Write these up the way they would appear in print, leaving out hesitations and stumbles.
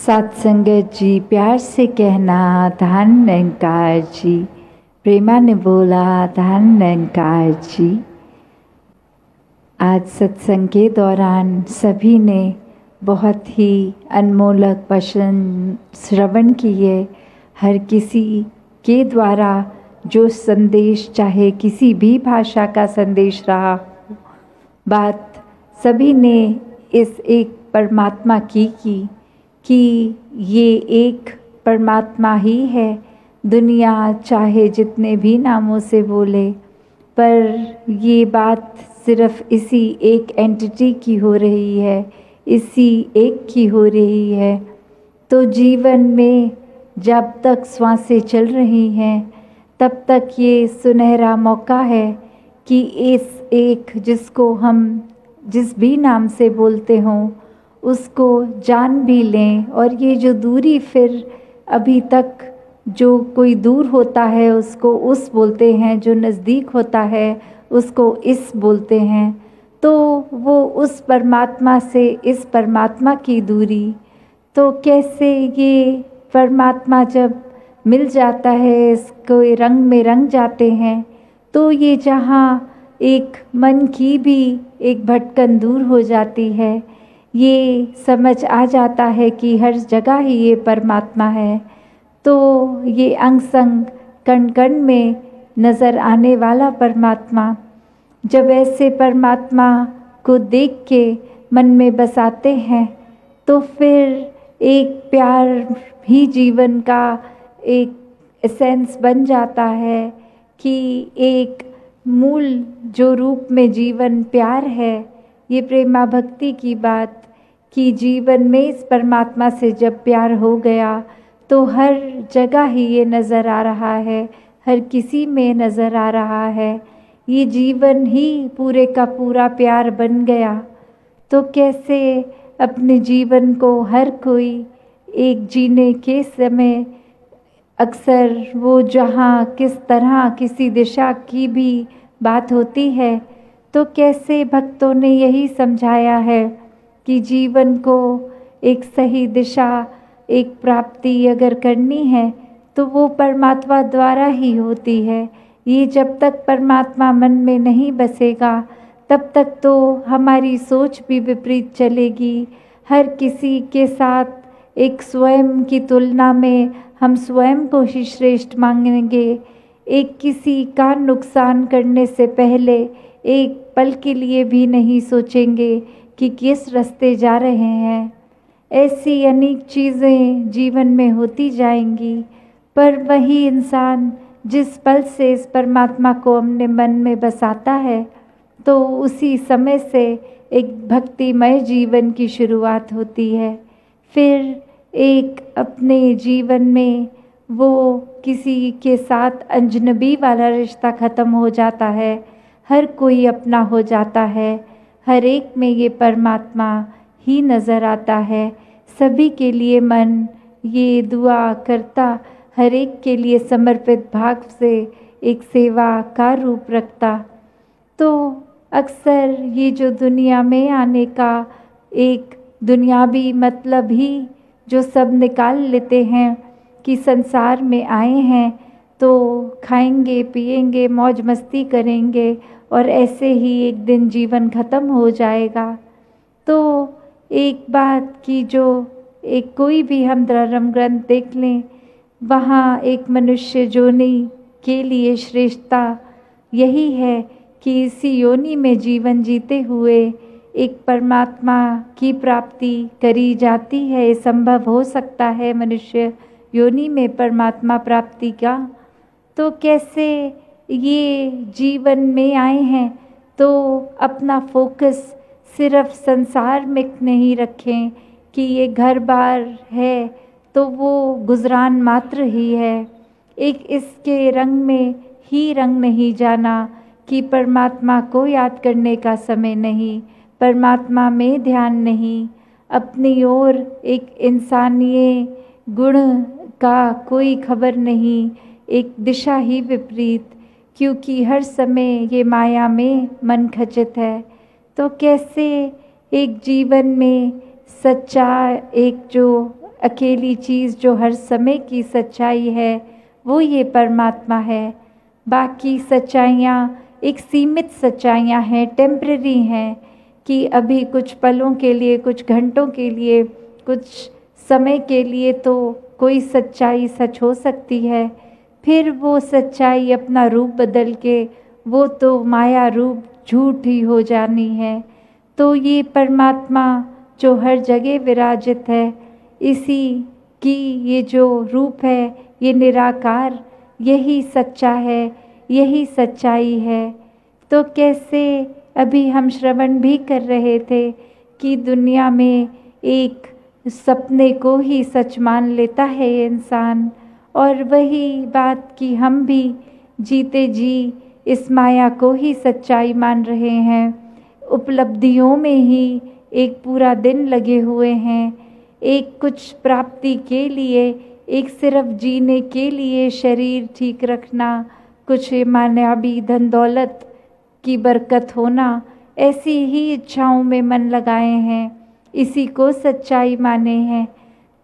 सत्संगत जी, प्यार से कहना धन निरंकार जी। प्रेमा ने बोला धन निरंकार जी। आज सत्संग के दौरान सभी ने बहुत ही अनमोलक वचन श्रवण किए। हर किसी के द्वारा जो संदेश, चाहे किसी भी भाषा का संदेश रहा हो, बात सभी ने इस एक परमात्मा की कि ये एक परमात्मा ही है। दुनिया चाहे जितने भी नामों से बोले, पर ये बात सिर्फ इसी एक एंटिटी की हो रही है, इसी एक की हो रही है। तो जीवन में जब तक श्वासें चल रही हैं, तब तक ये सुनहरा मौका है कि इस एक जिसको हम जिस भी नाम से बोलते हों, उसको जान भी लें। और ये जो दूरी फिर अभी तक जो कोई दूर होता है उसको उस बोलते हैं, जो नज़दीक होता है उसको इस बोलते हैं। तो वो उस परमात्मा से इस परमात्मा की दूरी, तो कैसे ये परमात्मा जब मिल जाता है, इसको रंग में रंग जाते हैं, तो ये जहाँ एक मन की भी एक भटकन दूर हो जाती है। ये समझ आ जाता है कि हर जगह ही ये परमात्मा है। तो ये अंग संग कण कण में नज़र आने वाला परमात्मा, जब ऐसे परमात्मा को देख के मन में बसाते हैं, तो फिर एक प्यार भी जीवन का एक एसेंस बन जाता है कि एक मूल जो रूप में जीवन प्यार है। ये प्रेमा भक्ति की बात कि जीवन में इस परमात्मा से जब प्यार हो गया तो हर जगह ही ये नज़र आ रहा है, हर किसी में नज़र आ रहा है। ये जीवन ही पूरे का पूरा प्यार बन गया। तो कैसे अपने जीवन को हर कोई एक जीने के समय अक्सर वो जहाँ किस तरह किसी दिशा की भी बात होती है, तो कैसे भक्तों ने यही समझाया है कि जीवन को एक सही दिशा, एक प्राप्ति अगर करनी है तो वो परमात्मा द्वारा ही होती है। ये जब तक परमात्मा मन में नहीं बसेगा तब तक तो हमारी सोच भी विपरीत चलेगी। हर किसी के साथ एक स्वयं की तुलना में हम स्वयं को ही श्रेष्ठ मांगेंगे। एक किसी का नुकसान करने से पहले एक पल के लिए भी नहीं सोचेंगे कि किस रास्ते जा रहे हैं। ऐसी अनेक चीज़ें जीवन में होती जाएंगी, पर वही इंसान जिस पल से इस परमात्मा को अपने मन में बसाता है, तो उसी समय से एक भक्तिमय जीवन की शुरुआत होती है। फिर एक अपने जीवन में वो किसी के साथ अजनबी वाला रिश्ता ख़त्म हो जाता है, हर कोई अपना हो जाता है। हर एक में ये परमात्मा ही नज़र आता है। सभी के लिए मन ये दुआ करता, हर एक के लिए समर्पित भाव से एक सेवा का रूप रखता। तो अक्सर ये जो दुनिया में आने का एक दुनियावी मतलब ही जो सब निकाल लेते हैं कि संसार में आए हैं तो खाएंगे पिएंगे मौज मस्ती करेंगे और ऐसे ही एक दिन जीवन ख़त्म हो जाएगा। तो एक बात की जो एक कोई भी हम धर्म ग्रंथ देख लें, वहाँ एक मनुष्य योनि के लिए श्रेष्ठता यही है कि इसी योनि में जीवन जीते हुए एक परमात्मा की प्राप्ति करी जाती है। संभव हो सकता है मनुष्य योनि में परमात्मा प्राप्ति का। तो कैसे ये जीवन में आए हैं तो अपना फोकस सिर्फ संसार में नहीं रखें कि ये घर बार है तो वो गुजरान मात्र ही है। एक इसके रंग में ही रंग नहीं जाना कि परमात्मा को याद करने का समय नहीं, परमात्मा में ध्यान नहीं, अपनी ओर एक इंसानिय गुण का कोई खबर नहीं, एक दिशा ही विपरीत, क्योंकि हर समय ये माया में मन खचित है। तो कैसे एक जीवन में सच्चा एक जो अकेली चीज़ जो हर समय की सच्चाई है वो ये परमात्मा है। बाकी सच्चाइयाँ एक सीमित सच्चाइयाँ हैं, टेम्पररी हैं, कि अभी कुछ पलों के लिए, कुछ घंटों के लिए, कुछ समय के लिए तो कोई सच्चाई सच हो सकती है, फिर वो सच्चाई अपना रूप बदल के वो तो माया रूप झूठ ही हो जानी है। तो ये परमात्मा जो हर जगह विराजित है, इसी की ये जो रूप है, ये निराकार, यही सच्चा है, यही सच्चाई है। तो कैसे अभी हम श्रवण भी कर रहे थे कि दुनिया में एक सपने को ही सच मान लेता है ये इंसान, और वही बात कि हम भी जीते जी इस माया को ही सच्चाई मान रहे हैं। उपलब्धियों में ही एक पूरा दिन लगे हुए हैं, एक कुछ प्राप्ति के लिए, एक सिर्फ जीने के लिए, शरीर ठीक रखना, कुछ मायावी धन दौलत की बरकत होना, ऐसी ही इच्छाओं में मन लगाए हैं, इसी को सच्चाई माने हैं।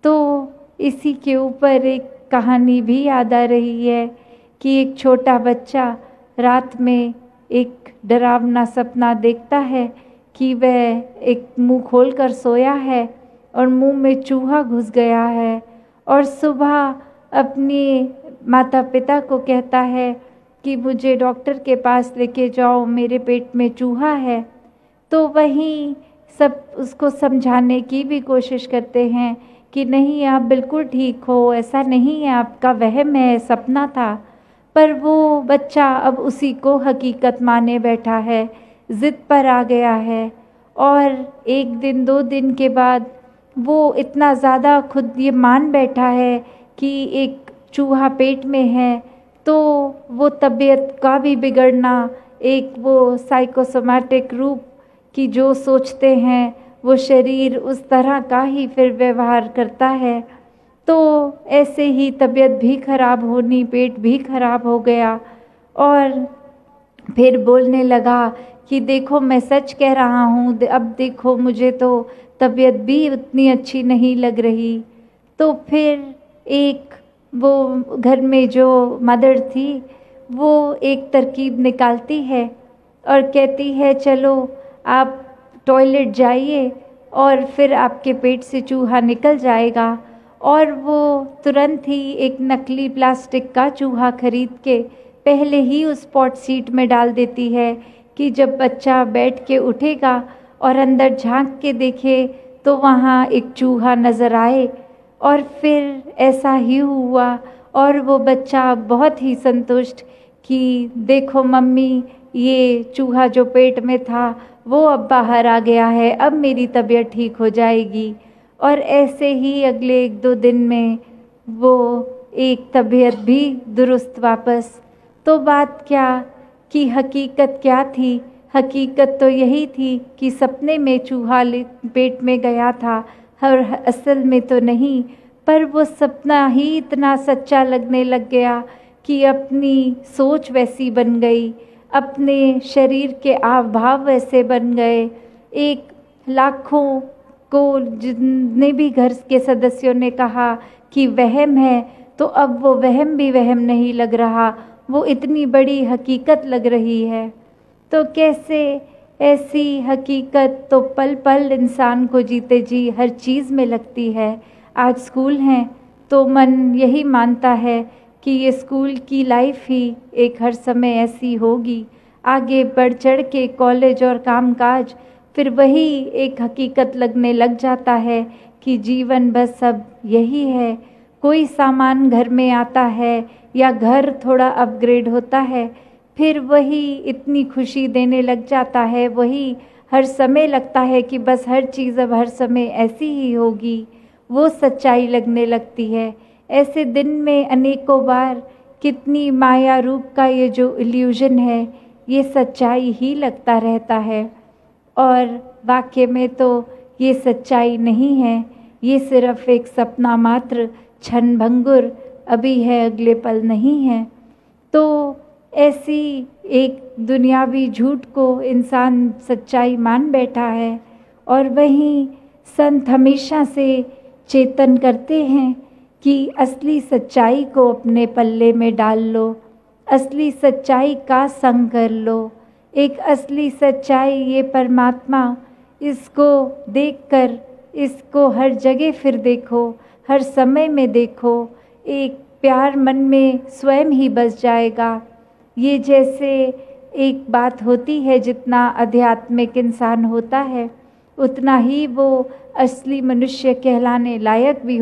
तो इसी के ऊपर एक कहानी भी याद आ रही है कि एक छोटा बच्चा रात में एक डरावना सपना देखता है कि वह एक मुंह खोलकर सोया है और मुंह में चूहा घुस गया है, और सुबह अपने माता पिता को कहता है कि मुझे डॉक्टर के पास लेके जाओ, मेरे पेट में चूहा है। तो वहीं सब उसको समझाने की भी कोशिश करते हैं कि नहीं, आप बिल्कुल ठीक हो, ऐसा नहीं है, आपका वहम है, सपना था। पर वो बच्चा अब उसी को हकीकत माने बैठा है, ज़िद पर आ गया है, और एक दिन 2 दिन के बाद वो इतना ज़्यादा खुद ये मान बैठा है कि एक चूहा पेट में है, तो वो तबीयत का भी बिगड़ना, एक वो साइकोसोमैटिक रूप कि जो सोचते हैं वो शरीर उस तरह का ही फिर व्यवहार करता है। तो ऐसे ही तबीयत भी खराब होनी, पेट भी खराब हो गया, और फिर बोलने लगा कि देखो मैं सच कह रहा हूँ, अब देखो मुझे तो तबीयत भी उतनी अच्छी नहीं लग रही। तो फिर एक वो घर में जो मदर थी वो एक तरकीब निकालती है और कहती है चलो आप टॉयलेट जाइए और फिर आपके पेट से चूहा निकल जाएगा। और वो तुरंत ही एक नकली प्लास्टिक का चूहा खरीद के पहले ही उस पॉट सीट में डाल देती है कि जब बच्चा बैठ के उठेगा और अंदर झांक के देखे तो वहाँ एक चूहा नज़र आए। और फिर ऐसा ही हुआ, और वो बच्चा बहुत ही संतुष्ट कि देखो मम्मी, ये चूहा जो पेट में था वो अब बाहर आ गया है, अब मेरी तबीयत ठीक हो जाएगी। और ऐसे ही अगले 1-2 दिन में वो एक तबीयत भी दुरुस्त वापस। तो बात क्या कि हकीकत क्या थी? हकीकत तो यही थी कि सपने में चूहा पेट में गया था, और असल में तो नहीं, पर वो सपना ही इतना सच्चा लगने लग गया कि अपनी सोच वैसी बन गई, अपने शरीर के हाव भाव वैसे बन गए। एक लाखों को जितने भी घर के सदस्यों ने कहा कि वहम है, तो अब वो वहम भी वहम नहीं लग रहा, वो इतनी बड़ी हकीकत लग रही है। तो कैसे ऐसी हकीकत तो पल पल इंसान को जीते जी हर चीज़ में लगती है। आज स्कूल हैं तो मन यही मानता है कि ये स्कूल की लाइफ ही एक हर समय ऐसी होगी। आगे बढ़ चढ़ के कॉलेज और कामकाज, फिर वही एक हकीकत लगने लग जाता है कि जीवन बस अब यही है। कोई सामान घर में आता है या घर थोड़ा अपग्रेड होता है, फिर वही इतनी खुशी देने लग जाता है, वही हर समय लगता है कि बस हर चीज़ अब हर समय ऐसी ही होगी, वो सच्चाई लगने लगती है। ऐसे दिन में अनेकों बार कितनी माया रूप का ये जो इल्यूजन है, ये सच्चाई ही लगता रहता है, और वाकई में तो ये सच्चाई नहीं है, ये सिर्फ एक सपना मात्र, क्षणभंगुर, अभी है अगले पल नहीं है। तो ऐसी एक दुनियावी झूठ को इंसान सच्चाई मान बैठा है, और वहीं संत हमेशा से चेतन करते हैं कि असली सच्चाई को अपने पल्ले में डाल लो, असली सच्चाई का संग कर लो। एक असली सच्चाई ये परमात्मा, इसको देखकर इसको हर जगह फिर देखो, हर समय में देखो, एक प्यार मन में स्वयं ही बस जाएगा। ये जैसे एक बात होती है, जितना आध्यात्मिक इंसान होता है उतना ही वो असली मनुष्य कहलाने लायक भी